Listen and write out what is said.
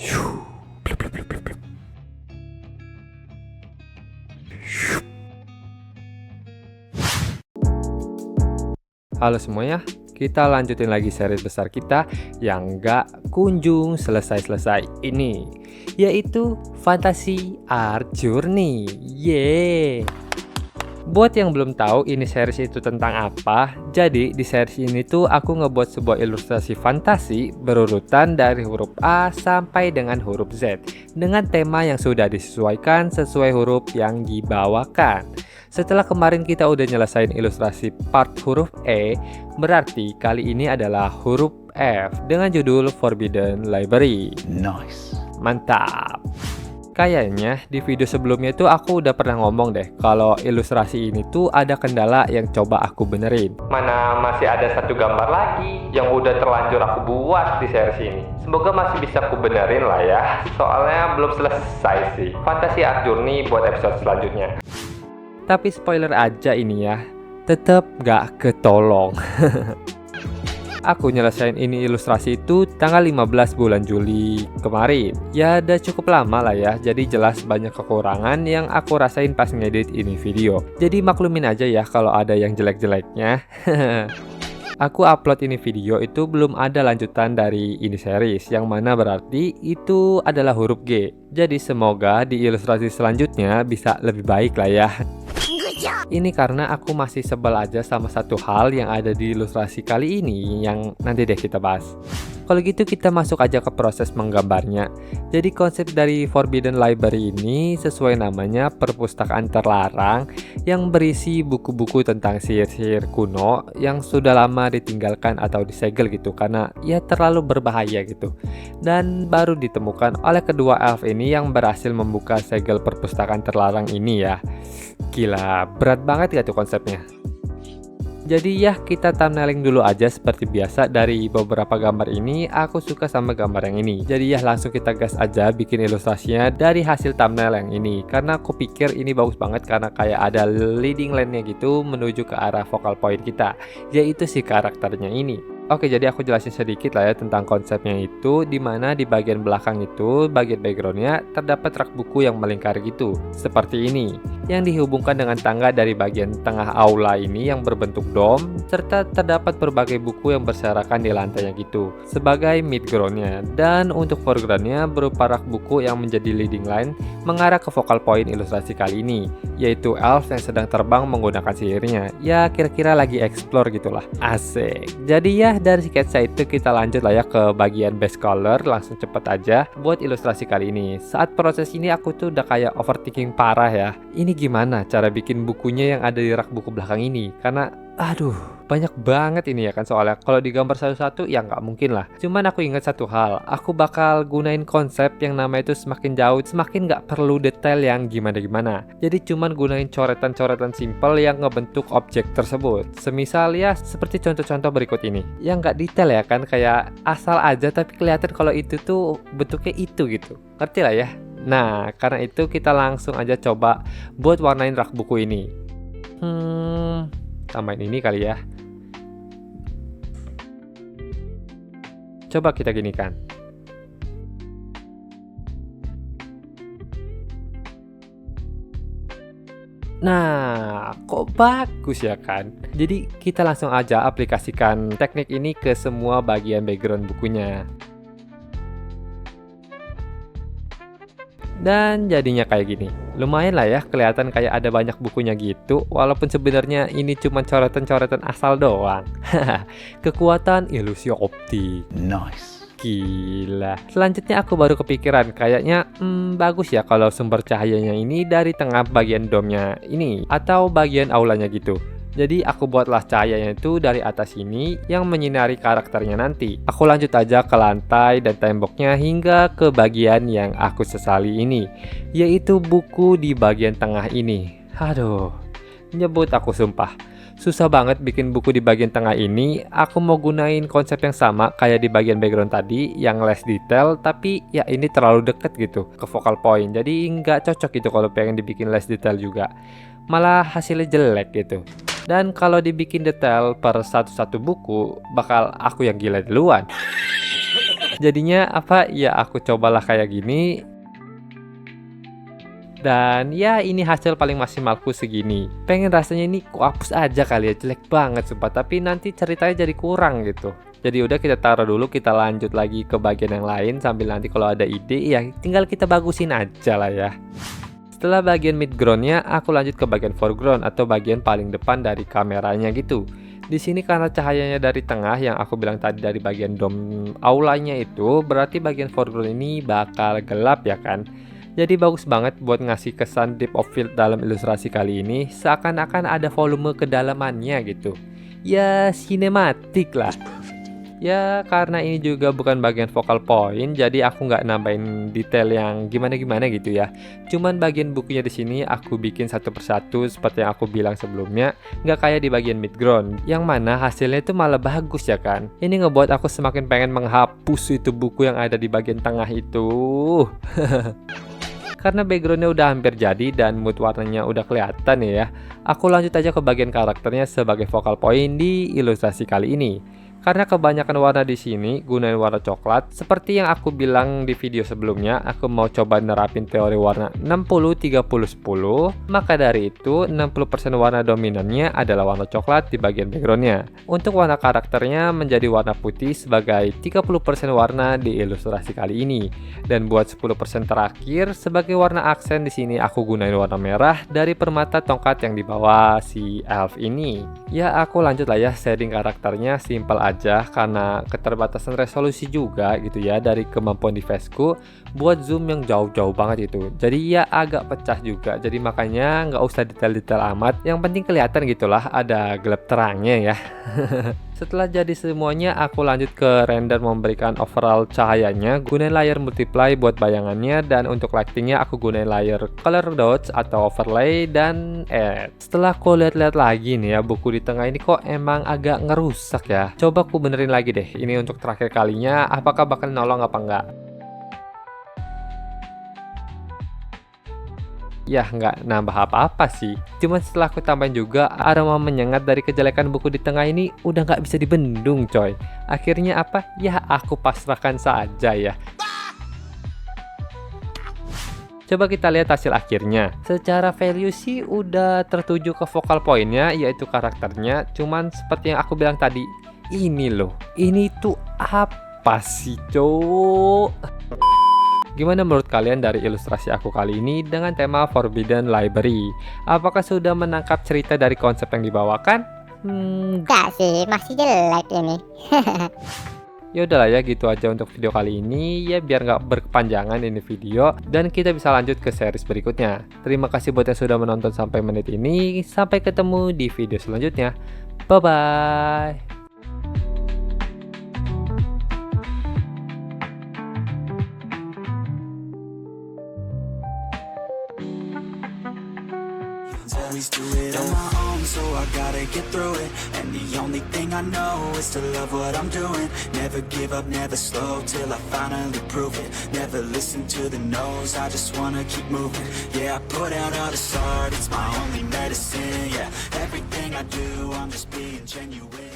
Shoo. Blup, blup, blup, blup, blup. Shoo. Halo semuanya, kita lanjutin lagi series besar kita yang gak kunjung selesai-selesai ini, yaitu Fantasy Art Journey. Yeay! Buat yang belum tahu ini series itu tentang apa, jadi di series ini tuh aku ngebuat sebuah ilustrasi fantasi berurutan dari huruf A sampai dengan huruf Z dengan tema yang sudah disesuaikan sesuai huruf yang dibawakan. Setelah kemarin kita udah nyelesain ilustrasi part huruf E, berarti kali ini adalah huruf F dengan judul Forbidden Library. Nice. Mantap! Kayaknya di video sebelumnya tuh aku udah pernah ngomong deh kalau ilustrasi ini tuh ada kendala yang coba aku benerin. Mana masih ada satu gambar lagi yang udah terlanjur aku buat di series ini. Semoga masih bisa aku benerin lah ya, soalnya belum selesai sih Fantasy Art Journey buat episode selanjutnya. Tapi spoiler aja ini ya, tetep gak ketolong. Aku nyelesain ini ilustrasi itu tanggal 15 bulan Juli kemarin. Ya udah cukup lama lah ya, jadi jelas banyak kekurangan yang aku rasain pas ngedit ini video. Jadi maklumin aja ya kalau ada yang jelek-jeleknya. Aku upload ini video itu belum ada lanjutan dari ini series, yang mana berarti itu adalah huruf G. Jadi semoga di ilustrasi selanjutnya bisa lebih baik lah ya. Ini karena aku masih sebel aja sama satu hal yang ada di ilustrasi kali ini yang nanti deh kita bahas. Kalau gitu kita masuk aja ke proses menggambarnya. Jadi konsep dari Forbidden Library ini sesuai namanya perpustakaan terlarang yang berisi buku-buku tentang sihir-sihir kuno yang sudah lama ditinggalkan atau disegel gitu karena ya terlalu berbahaya gitu. Dan baru ditemukan oleh kedua elf ini yang berhasil membuka segel perpustakaan terlarang ini ya. Gila, berat banget gak tuh konsepnya? Jadi ya kita thumbnailing dulu aja seperti biasa. Dari beberapa gambar ini aku suka sama gambar yang ini. Jadi ya langsung kita gas aja bikin ilustrasinya dari hasil thumbnail yang ini. Karena aku pikir ini bagus banget karena kayak ada leading line-nya gitu menuju ke arah focal point kita, yaitu si karakternya ini. Oke, jadi aku jelasin sedikit lah ya tentang konsepnya itu, dimana di bagian belakang itu, bagian backgroundnya terdapat rak buku yang melingkar gitu, seperti ini, yang dihubungkan dengan tangga dari bagian tengah aula ini yang berbentuk dom, serta terdapat berbagai buku yang berserakan di lantainya gitu, sebagai midgroundnya. Dan untuk foregroundnya berupa rak buku yang menjadi leading line mengarah ke focal point ilustrasi kali ini, yaitu elf yang sedang terbang menggunakan sihirnya. Ya kira-kira lagi explore gitulah, asik. Jadi ya dari sketsa itu kita lanjut lah ya ke bagian base color, langsung cepet aja buat ilustrasi kali ini. Saat proses ini aku tuh udah kayak overthinking parah ya. Ini gimana cara bikin bukunya yang ada di rak buku belakang ini? Karena aduh, banyak banget ini ya kan soalnya. Kalau digambar satu-satu ya nggak mungkin lah. Cuman aku ingat satu hal, aku bakal gunain konsep yang nama itu semakin jauh, semakin nggak perlu detail yang gimana-gimana. Jadi cuman gunain coretan-coretan simple yang ngebentuk objek tersebut. Semisal ya seperti contoh-contoh berikut ini. Yang nggak detail ya kan, kayak asal aja tapi kelihatan kalau itu tuh bentuknya itu gitu. Ngerti lah ya? Nah, karena itu kita langsung aja coba buat warnain rak buku ini. Tambahin ini kali ya. Coba kita ginikan. Nah, kok bagus ya kan? Jadi kita langsung aja aplikasikan teknik ini ke semua bagian background bukunya. Dan jadinya kayak gini. Lumayan lah ya, kelihatan kayak ada banyak bukunya gitu, walaupun sebenarnya ini cuma coretan-coretan asal doang. Kekuatan ilusi optik. Nice. Gila. Selanjutnya aku baru kepikiran, kayaknya bagus ya kalau sumber cahayanya ini dari tengah bagian domnya ini atau bagian aulanya gitu. Jadi aku buatlah cahayanya itu dari atas sini yang menyinari karakternya nanti. Aku lanjut aja ke lantai dan temboknya hingga ke bagian yang aku sesali ini, yaitu buku di bagian tengah ini. Aduh, nyebut aku sumpah. Susah banget bikin buku di bagian tengah ini. Aku mau gunain konsep yang sama kayak di bagian background tadi, yang less detail, tapi ya ini terlalu deket gitu ke focal point. Jadi nggak cocok gitu kalau pengen dibikin less detail juga. Malah hasilnya jelek gitu. Dan kalau dibikin detail per satu-satu buku, bakal aku yang gila duluan. Jadinya apa ya, aku cobalah kayak gini. Dan ya ini hasil paling maksimalku segini. Pengen rasanya ini ku hapus aja kali ya, jelek banget sumpah. Tapi nanti ceritanya jadi kurang gitu. Jadi udah kita taruh dulu, kita lanjut lagi ke bagian yang lain. Sambil nanti kalau ada ide ya tinggal kita bagusin aja lah ya. Setelah bagian midgroundnya, aku lanjut ke bagian foreground atau bagian paling depan dari kameranya gitu. Di sini karena cahayanya dari tengah yang aku bilang tadi dari bagian dom aulanya itu, berarti bagian foreground ini bakal gelap ya kan. Jadi bagus banget buat ngasih kesan deep of field dalam ilustrasi kali ini, seakan-akan ada volume kedalamannya gitu. Ya sinematik lah. Ya karena ini juga bukan bagian focal point, jadi aku nggak nambahin detail yang gimana-gimana gitu ya. Cuman bagian bukunya di sini aku bikin satu persatu seperti yang aku bilang sebelumnya, nggak kayak di bagian midground, yang mana hasilnya itu malah bagus ya kan. Ini ngebuat aku semakin pengen menghapus itu buku yang ada di bagian tengah itu. Karena backgroundnya udah hampir jadi dan mood warnanya udah kelihatan ya. Aku lanjut aja ke bagian karakternya sebagai focal point di ilustrasi kali ini. Karena kebanyakan warna di sini gunain warna coklat, seperti yang aku bilang di video sebelumnya, aku mau coba nerapin teori warna 60-30-10. Maka dari itu 60% warna dominannya adalah warna coklat di bagian backgroundnya. Untuk warna karakternya menjadi warna putih sebagai 30% warna di ilustrasi kali ini. Dan buat 10% terakhir sebagai warna aksen di sini aku gunain warna merah dari permata tongkat yang dibawa si elf ini. Ya aku lanjut lah ya, shading karakternya simple aja karena keterbatasan resolusi juga gitu ya dari kemampuan deviceku buat zoom yang jauh-jauh banget itu. Jadi ya agak pecah juga. Jadi makanya nggak usah detail-detail amat. Yang penting kelihatan gitulah ada gelap terangnya ya. Setelah jadi semuanya, aku lanjut ke render memberikan overall cahayanya, gunain layer multiply buat bayangannya, dan untuk lightingnya aku gunain layer color dots atau overlay dan add. Setelah aku lihat-lihat lagi nih ya, buku di tengah ini kok emang agak ngerusak ya. Coba aku benerin lagi deh, ini untuk terakhir kalinya, apakah bakal nolong apa enggak? Ya nggak nambah apa-apa sih. Cuman setelah aku tambahin juga aroma menyengat dari kejelekan buku di tengah ini udah nggak bisa dibendung coy. Akhirnya apa? Ya aku pasrahkan saja ya. Coba kita lihat hasil akhirnya. Secara value sih udah tertuju ke focal pointnya, yaitu karakternya. Cuman seperti yang aku bilang tadi, ini loh, ini tuh apa sih cowok? Gimana menurut kalian dari ilustrasi aku kali ini dengan tema Forbidden Library? Apakah sudah menangkap cerita dari konsep yang dibawakan? Enggak sih, masih jelek ini. Ya udahlah ya, gitu aja untuk video kali ini ya, biar nggak berkepanjangan ini video dan kita bisa lanjut ke series berikutnya. Terima kasih buat yang sudah menonton sampai menit ini. Sampai ketemu di video selanjutnya. Bye bye. Always do it on my own, so I gotta get through it. And the only thing I know is to love what I'm doing. Never give up, never slow, till I finally prove it. Never listen to the no's, I just wanna keep moving. Yeah, I put out all this art, it's my only medicine. Yeah, everything I do, I'm just being genuine.